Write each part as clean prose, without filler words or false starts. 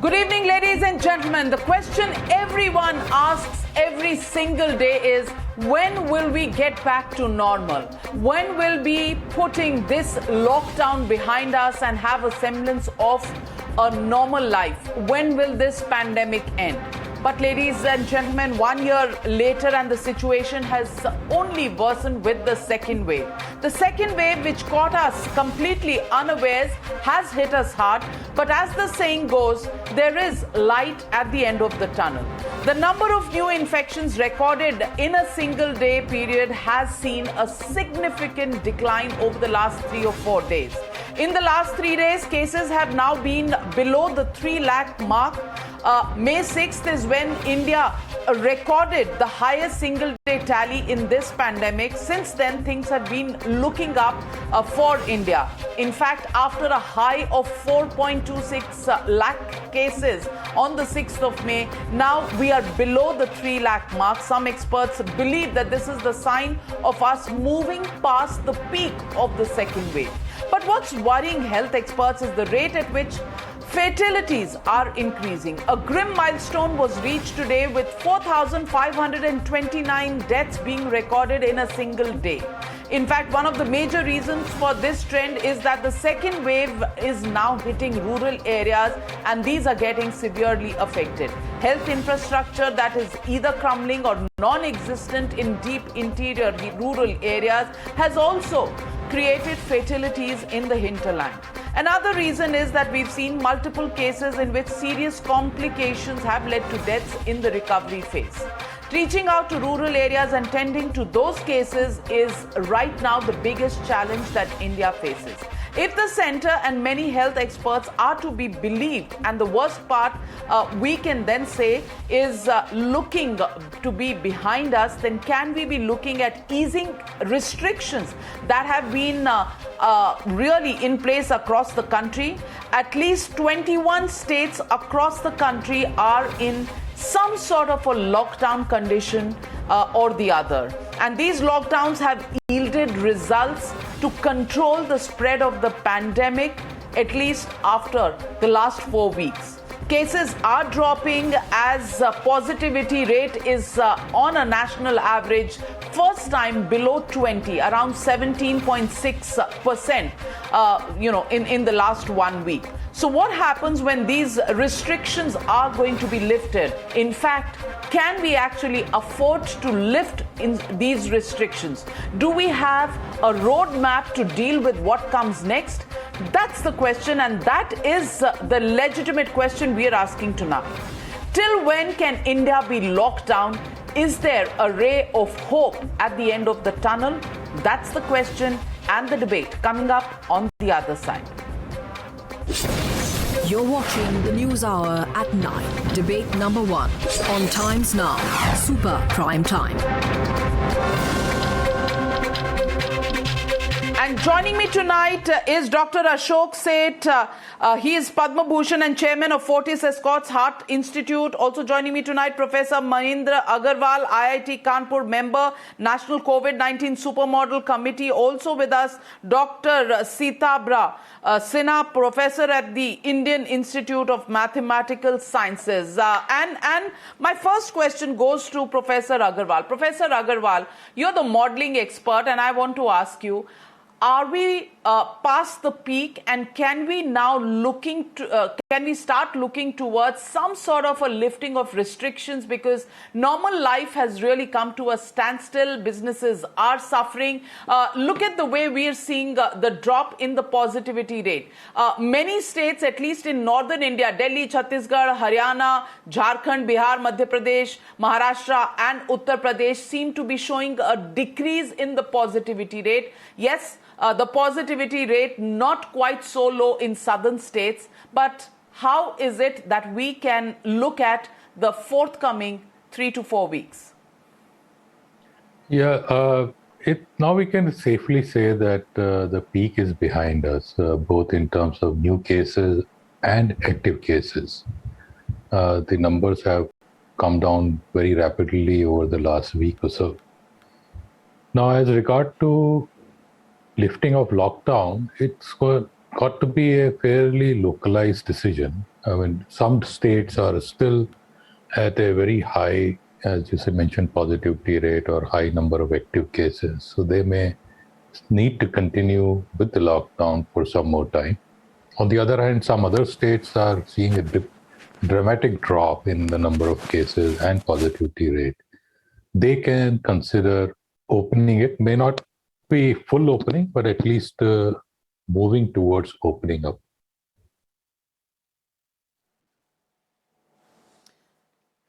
Good evening, ladies and gentlemen. The question everyone asks every single day is, when will we get back to normal? When will we be putting this lockdown behind us and have a semblance of a normal life? When will this pandemic end? But ladies and gentlemen, 1 year later and the situation has only worsened with the second wave. The second wave, which caught us completely unawares, has hit us hard. But as the saying goes, there is light at the end of the tunnel. The number of new infections recorded in a single day period has seen a significant decline over the last 3 or 4 days. In the last 3 days, cases have now been below the 3 lakh mark. May 6th is when India recorded the highest single-day tally in this pandemic. Since then, things have been looking up for India. In fact, after a high of 4.26 lakh cases on the 6th of May, now we are below the 3 lakh mark. Some experts believe that this is the sign of us moving past the peak of the second wave. But what's worrying health experts is the rate at which fatalities are increasing. A grim milestone was reached today with 4,529 deaths being recorded in a single day. In fact, one of the major reasons for this trend is that the second wave is now hitting rural areas, and these are getting severely affected. Health infrastructure that is either crumbling or non-existent in deep interior rural areas has also created fatalities in the hinterland. Another reason is that we've seen multiple cases in which serious complications have led to deaths in the recovery phase. Reaching out to rural areas and tending to those cases is right now the biggest challenge that India faces. If the centre and many health experts are to be believed, and the worst part we can then say is looking to be behind us, then can we be looking at easing restrictions that have been really in place across the country? At least 21 states across the country are in some sort of a lockdown condition or the other. And these lockdowns have yielded results to control the spread of the pandemic, at least after the last 4 weeks. Cases are dropping as positivity rate is on a national average, first time below 20, around 17.6%, in the last 1 week. So what happens when these restrictions are going to be lifted? In fact, can we actually afford to lift in these restrictions? Do we have a roadmap to deal with what comes next? That's the question, and that is the legitimate question we are asking tonight. Till when can India be locked down? Is there a ray of hope at the end of the tunnel? That's the question and the debate coming up on the other side. You're watching the News Hour at 9. Debate number 1 on Times Now, Super Prime Time. And joining me tonight is Dr. Ashok Seth. He is Padma Bhushan and chairman of Fortis Escorts Heart Institute. Also joining me tonight, Professor Mahindra Agarwal, IIT Kanpur member, National COVID-19 Supermodel Committee. Also with us, Dr. Sitabhra Sinha, professor at the Indian Institute of Mathematical Sciences. And my first question goes to Professor Agarwal. Professor Agarwal, you're the modeling expert, and I want to ask you, are we past the peak, and can we now start looking towards some sort of a lifting of restrictions, because normal life has really come to a standstill? Businesses are suffering. Look at the way we are seeing the drop in the positivity rate. Many states, at least in northern India, Delhi, Chhattisgarh, Haryana, Jharkhand, Bihar, Madhya Pradesh, Maharashtra and Uttar Pradesh seem to be showing a decrease in the positivity rate. Yes, the positivity rate not quite so low in southern states, but how is it that we can look at the forthcoming 3 to 4 weeks? Yeah, now we can safely say that the peak is behind us, both in terms of new cases and active cases. The numbers have come down very rapidly over the last week or so. Now, as regard to lifting of lockdown, got to be a fairly localized decision. I mean, some states are still at a very high, as you mentioned, positivity rate or high number of active cases. So they may need to continue with the lockdown for some more time. On the other hand, some other states are seeing a dramatic drop in the number of cases and positivity rate. They can consider opening it, may not be full opening, but at least moving towards opening up.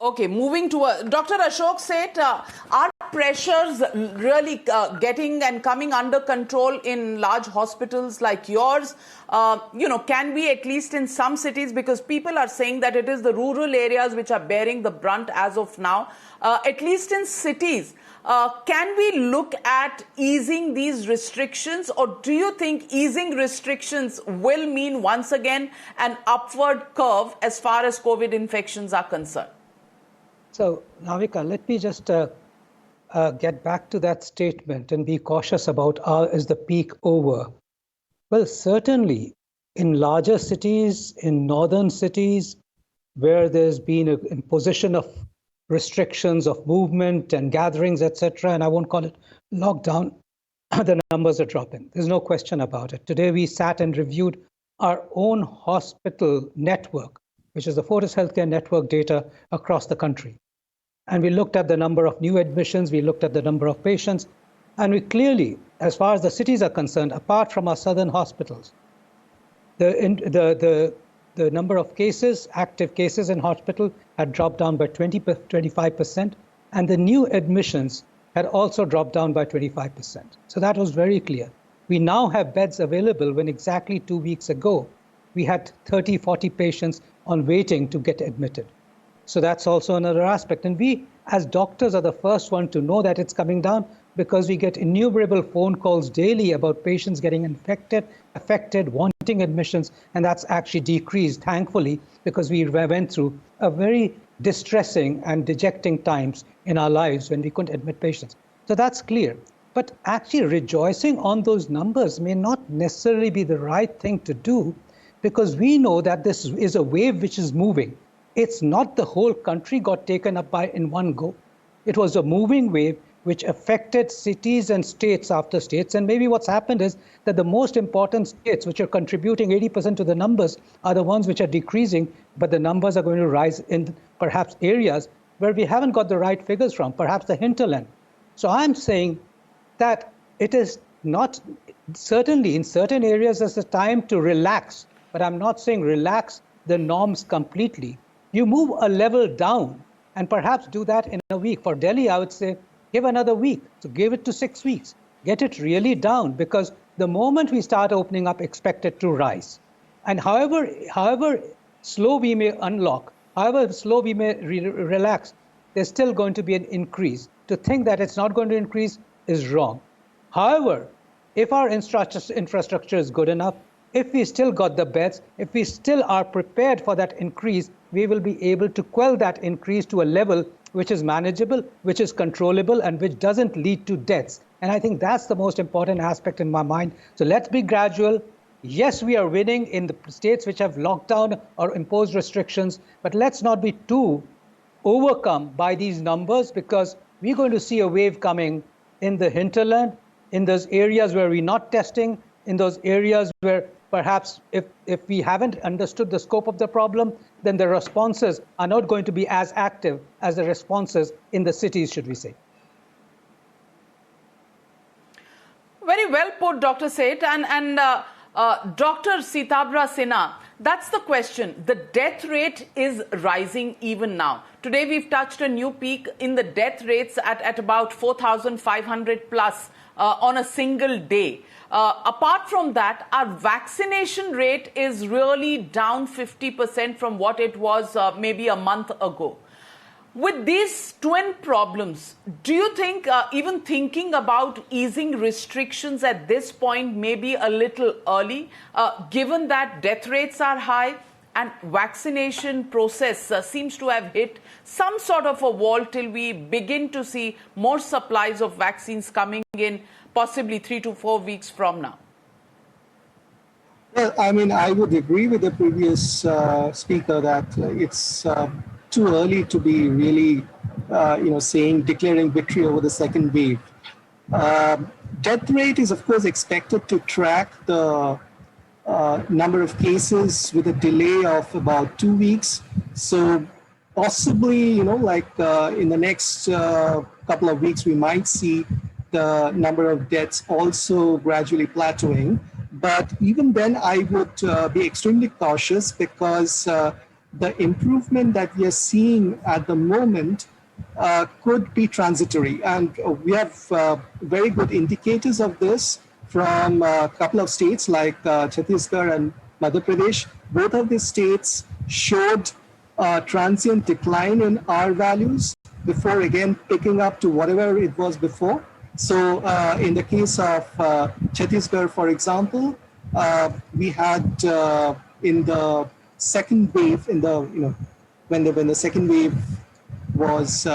Okay, moving to Dr. Ashok said, are pressures really getting and coming under control in large hospitals like yours? Can we, at least in some cities, because people are saying that it is the rural areas which are bearing the brunt as of now, at least in cities, can we look at easing these restrictions, or do you think easing restrictions will mean once again an upward curve as far as COVID infections are concerned? So, Navika, let me just get back to that statement and be cautious about is the peak over? Well, certainly in larger cities, in northern cities, where there's been an imposition of restrictions of movement and gatherings, etc., and I won't call it lockdown, the numbers are dropping. There's no question about it. Today we sat and reviewed our own hospital network, which is the Fortis Healthcare Network data across the country. And we looked at the number of new admissions, we looked at the number of patients, and we clearly, as far as the cities are concerned, apart from our southern hospitals, the number of cases, active cases in hospital had dropped down by 25%, and the new admissions had also dropped down by 25%. So that was very clear. We now have beds available when exactly 2 weeks ago, we had 30, 40 patients on waiting to get admitted. So that's also another aspect. And we, as doctors, are the first one to know that it's coming down, because we get innumerable phone calls daily about patients getting affected, wanting admissions, and that's actually decreased, thankfully, because we went through a very distressing and dejecting times in our lives when we couldn't admit patients. So that's clear. But actually rejoicing on those numbers may not necessarily be the right thing to do, because we know that this is a wave which is moving. It's not the whole country got taken up by in one go. It was a moving wave which affected cities and states after states. And maybe what's happened is that the most important states, which are contributing 80% to the numbers, are the ones which are decreasing, but the numbers are going to rise in perhaps areas where we haven't got the right figures from, perhaps the hinterland. So I'm saying that it is not, certainly in certain areas, there's a time to relax, but I'm not saying relax the norms completely. You move a level down and perhaps do that in a week. For Delhi, I would say, give another week. So give it to 6 weeks. Get it really down, because the moment we start opening up, expect it to rise. And however slow we may unlock, however slow we may relax, there's still going to be an increase. To think that it's not going to increase is wrong. However, if our infrastructure is good enough, if we still got the beds, if we still are prepared for that increase, we will be able to quell that increase to a level which is manageable, which is controllable, and which doesn't lead to deaths. And I think that's the most important aspect in my mind. So let's be gradual. Yes, we are winning in the states which have locked down or imposed restrictions, but let's not be too overcome by these numbers, because we're going to see a wave coming in the hinterland, in those areas where we're not testing, in those areas where perhaps if we haven't understood the scope of the problem, then the responses are not going to be as active as the responses in the cities, should we say. Very well put, Dr. Seth. And Dr. Sitabhra Sinha, that's the question. The death rate is rising even now. Today, we've touched a new peak in the death rates at about 4,500 plus on a single day. Apart from that, our vaccination rate is really down 50% from what it was maybe a month ago. With these twin problems, do you think even thinking about easing restrictions at this point may be a little early, given that death rates are high and vaccination process seems to have hit some sort of a wall till we begin to see more supplies of vaccines coming in, possibly 3 to 4 weeks from now? Well, I mean, I would agree with the previous speaker that it's too early to be really, declaring victory over the second wave. Death rate is, of course, expected to track the number of cases with a delay of about 2 weeks. So possibly, in the next couple of weeks, we might see the number of deaths also gradually plateauing. But even then, I would be extremely cautious because the improvement that we are seeing at the moment could be transitory. And we have very good indicators of this from a couple of states like Chhattisgarh and Madhya Pradesh. Both of these states showed transient decline in R values before again picking up to whatever it was before. So in the case of Chhattisgarh, for example, we had in the second wave, when the second wave was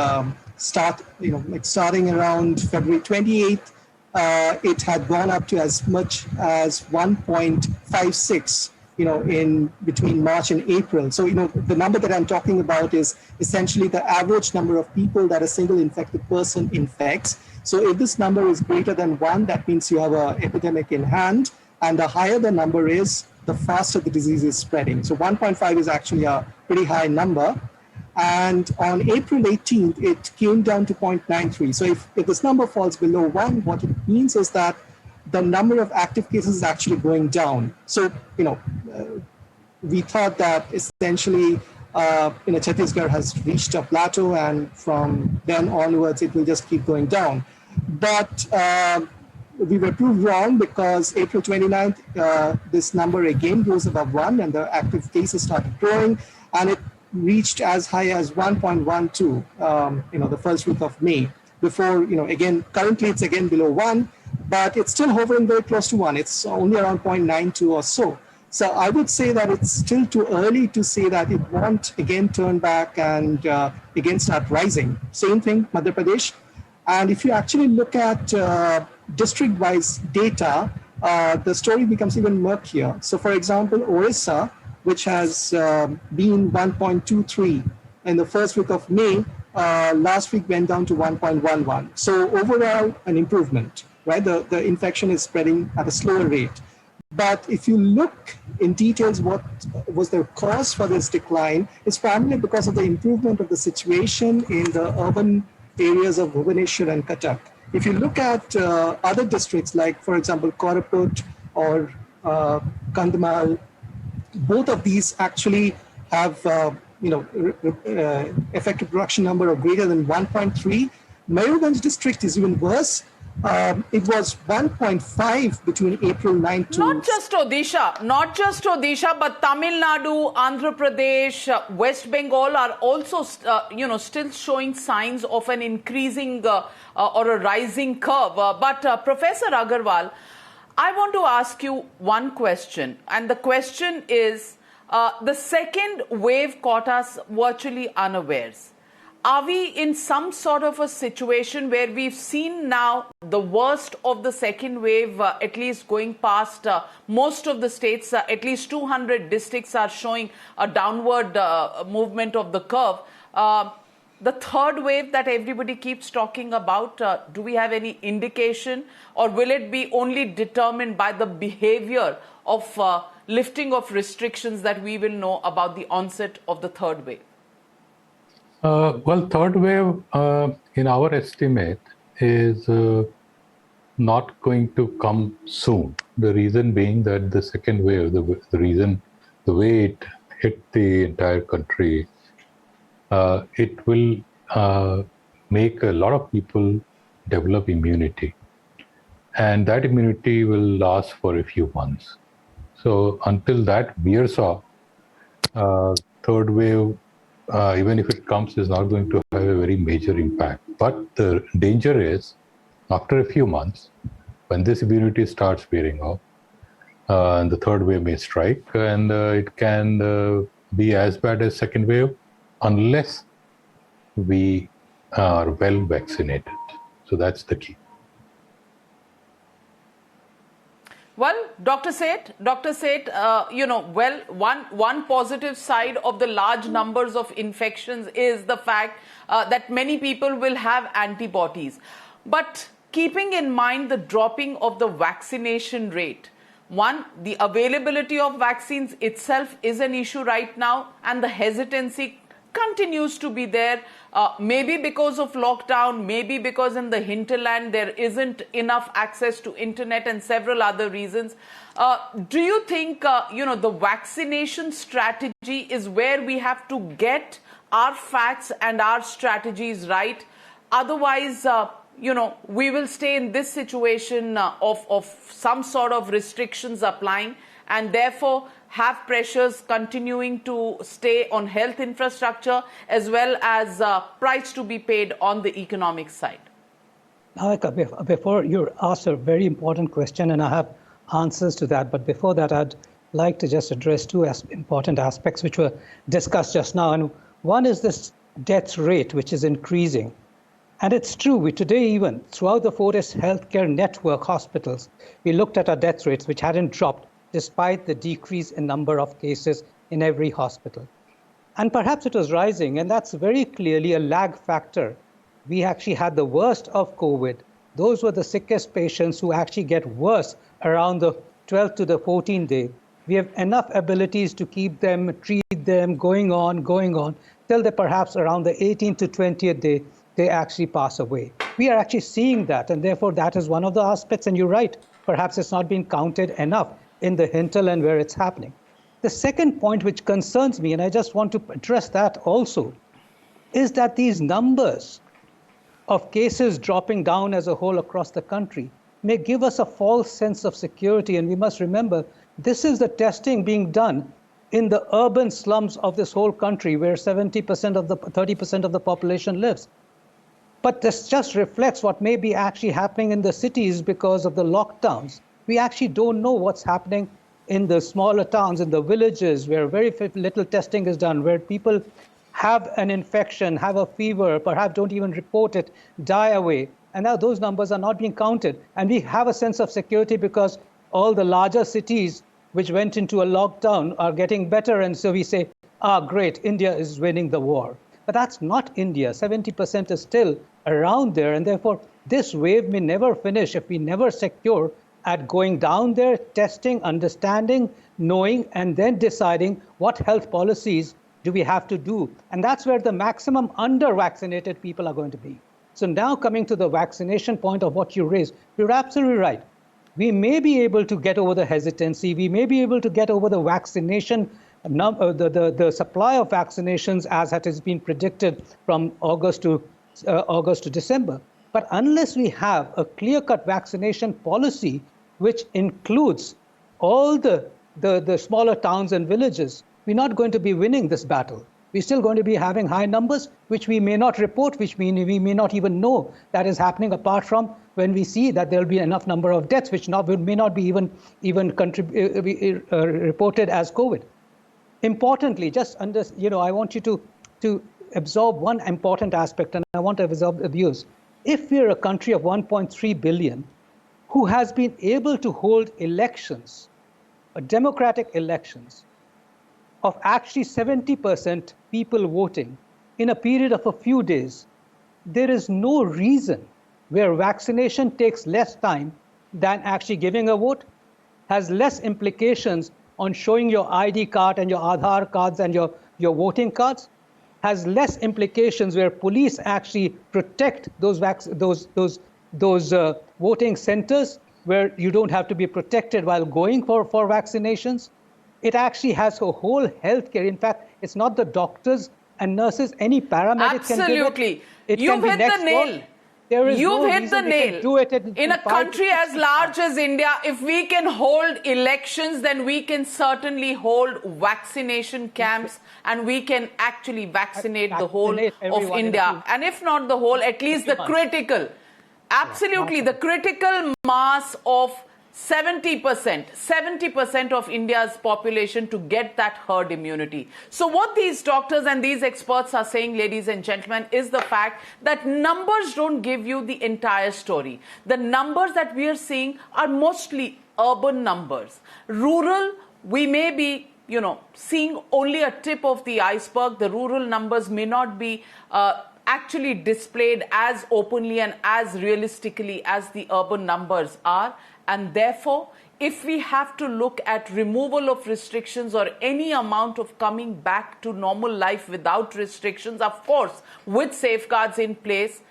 starting around February 28th, it had gone up to as much as 1.56, in between March and April. So, the number that I'm talking about is essentially the average number of people that a single infected person infects. So if this number is greater than 1, that means you have an epidemic in hand. And the higher the number is, the faster the disease is spreading. So 1.5 is actually a pretty high number. And on April 18th, it came down to 0.93. So if this number falls below 1, what it means is that the number of active cases is actually going down. So, we thought that essentially, Chhattisgarh has reached a plateau, and from then onwards, it will just keep going down. But we were proved wrong because April 29th, this number again goes above 1, and the active cases started growing, and it reached as high as 1.12, the first week of May. Before, again, currently it's again below 1, but it's still hovering very close to 1. It's only around 0.92 or so. So I would say that it's still too early to say that it won't again turn back and again start rising. Same thing, Madhya Pradesh. And if you actually look at district-wise data, the story becomes even murkier. So for example, Orissa, which has been 1.23 in the first week of May, last week went down to 1.11. So overall, an improvement, right? The infection is spreading at a slower rate. But if you look in details, what was the cause for this decline, it's primarily because of the improvement of the situation in the urban areas of Bhubaneswar and Cuttack. If you look at other districts, like, for example, Koraput or Kandhamal, both of these actually have, effective production number of greater than 1.3. Mayurganj district is even worse. It was 1.5 between April 9 to... Not just Odisha, but Tamil Nadu, Andhra Pradesh, West Bengal are also, still showing signs of an increasing or a rising curve. But Professor Agarwal, I want to ask you one question, and the question is, the second wave caught us virtually unawares. Are we in some sort of a situation where we've seen now the worst of the second wave, at least going past most of the states, at least 200 districts are showing a downward movement of the curve? The third wave that everybody keeps talking about, do we have any indication, or will it be only determined by the behavior of lifting of restrictions that we will know about the onset of the third wave? Well, third wave, in our estimate, is not going to come soon. The reason being that the second wave, the way it hit the entire country, it will make a lot of people develop immunity. And that immunity will last for a few months. So until that wears off, third wave, even if it comes, is not going to have a very major impact. But the danger is, after a few months, when this immunity starts wearing off, and the third wave may strike, and it can be as bad as second wave, unless we are well vaccinated. So that's the key. Well, Dr. Seth, one positive side of the large numbers of infections is the fact that many people will have antibodies. But keeping in mind the dropping of the vaccination rate, one, the availability of vaccines itself is an issue right now, and the hesitancy continues to be there, maybe because of lockdown, maybe because in the hinterland there isn't enough access to internet and several other reasons. Do you think, the vaccination strategy is where we have to get our facts and our strategies right? Otherwise, we will stay in this situation of some sort of restrictions applying, and therefore have pressures continuing to stay on health infrastructure as well as price to be paid on the economic side. Navika, before you ask a very important question, and I have answers to that, but before that, I'd like to just address two important aspects which were discussed just now. And one is this death rate, which is increasing. And it's true, today even, throughout the Fortis Healthcare Network hospitals, we looked at our death rates, which hadn't dropped despite the decrease in number of cases in every hospital. And perhaps it was rising, and that's very clearly a lag factor. We actually had the worst of COVID. Those were the sickest patients who actually get worse around the 12th to the 14th day. We have enough abilities to keep them, treat them, going on, till they perhaps around the 18th to 20th day, they actually pass away. We are actually seeing that, and therefore that is one of the aspects, and you're right, perhaps it's not been counted enough in the hinterland where it's happening. The second point which concerns me, and I just want to address that also, is that these numbers of cases dropping down as a whole across the country may give us a false sense of security. And we must remember, this is the testing being done in the urban slums of this whole country where 30% of the population lives. But this just reflects what may be actually happening in the cities because of the lockdowns. We actually don't know what's happening in the smaller towns, in the villages where very little testing is done, where people have an infection, have a fever, perhaps don't even report it, die away. And now those numbers are not being counted. And we have a sense of security because all the larger cities which went into a lockdown are getting better. And so we say, great, India is winning the war. But that's not India. 70% is still around there. And therefore, this wave may never finish if we never secure at going down there, testing, understanding, knowing, and then deciding what health policies do we have to do. And that's where the maximum under-vaccinated people are going to be. So now coming to the vaccination point of what you raised, you're absolutely right. We may be able to get over the hesitancy. We may be able to get over the vaccination, the supply of vaccinations as it has been predicted from August to December. But unless we have a clear-cut vaccination policy, which includes all the smaller towns and villages, we're not going to be winning this battle. We're still going to be having high numbers, which we may not report, which we may not even know that is happening, apart from when we see that there'll be enough number of deaths, which may not be even reported as COVID. Importantly, I want you to absorb one important aspect, and I want to absorb the views. If we're a country of 1.3 billion who has been able to hold elections, democratic elections, of actually 70% people voting in a period of a few days, there is no reason where vaccination takes less time than actually giving a vote, has less implications on showing your ID card and your Aadhaar cards and your voting cards, has less implications where police actually protect those voting centers where you don't have to be protected while going for vaccinations. It actually has a whole healthcare. In fact, it's not the doctors and nurses, any paramedic can give it. You've hit the nail. You've hit the nail. In a country as large as India, if we can hold elections, then we can certainly hold vaccination camps and we can actually vaccinate the whole of India. And if not the whole, at least the critical, the critical mass of 70% of India's population to get that herd immunity. So what these doctors and these experts are saying, ladies and gentlemen, is the fact that numbers don't give you the entire story. The numbers that we are seeing are mostly urban numbers. Rural, we may be seeing only a tip of the iceberg. The rural numbers may not be actually displayed as openly and as realistically as the urban numbers are. And therefore, if we have to look at removal of restrictions or any amount of coming back to normal life without restrictions, of course, with safeguards in place,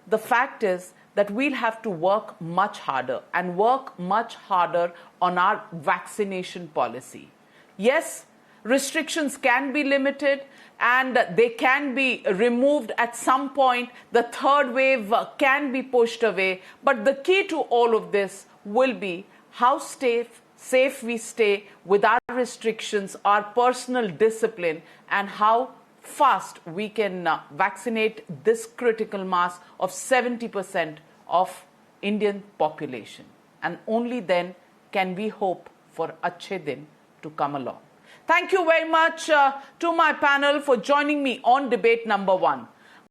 the fact is that we'll have to work much harder and work much harder on our vaccination policy. Yes, restrictions can be limited and they can be removed at some point. The third wave can be pushed away. But the key to all of this will be how safe we stay with our restrictions, our personal discipline, and how fast we can vaccinate this critical mass of 70% of Indian population. And only then can we hope for Achhe Din to come along. Thank you very much to my panel for joining me on debate number 1.